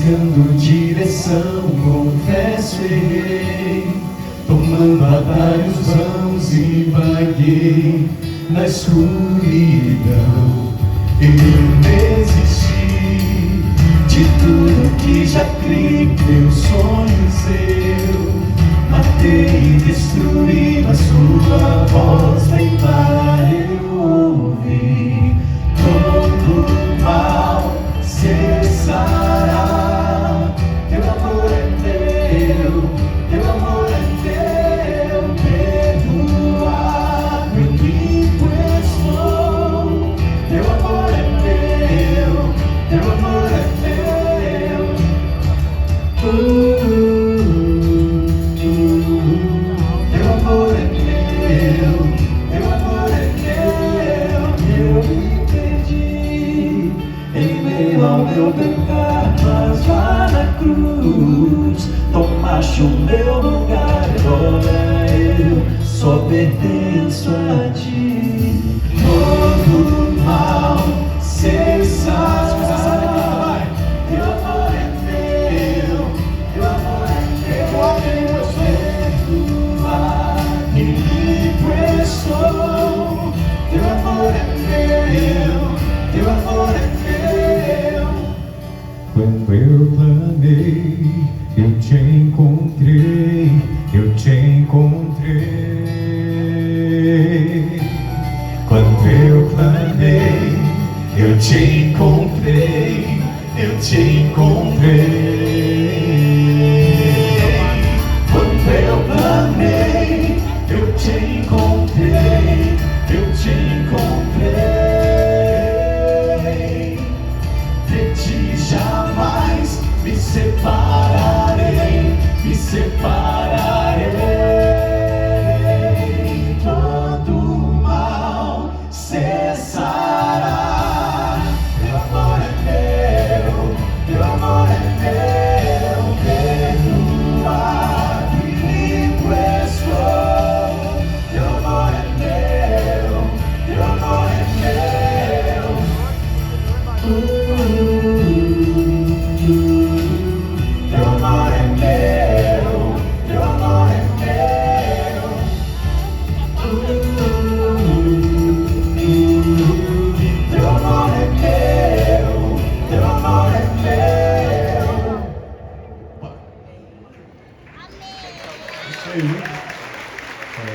buscando direção, confesso, errei, tomando atalhos, vãos e vaguei na escuridão. Eu desisti de tudo que já criei, meus sonhos eu matei e destruí, mas sua voz bem clara eu ouvi. Todo mal cessará, teu amor é teu, teu amor é teu. Perdoado, limpo estou, teu amor é teu, teu amor é teu. Teu amor é teu, teu amor é teu. Eu me perdi em meio ao meu pecado, mas lá na cruz tomaste o meu lugar. Agora eu só pertenço a ti. Todo mal cessará, teu amor é teu, teu amor é teu. Perdoado e limpo estou, teu amor é teu, teu amor é teu. Quando eu clamei, eu te encontrei, eu te encontrei. Quando eu clamei, eu te encontrei, eu te encontrei. Quando eu clamei, eu te encontrei, eu te encontrei. De ti jamais me separarei, me separarei. Todo mal cessará, teu amor é meu, teu amor é meu. Perdoado e limpo estou, teu amor é meu, teu amor é meu. Teu amor é meu, teu amor é meu. Teu amor é meu, teu amor é meu. Isso aí.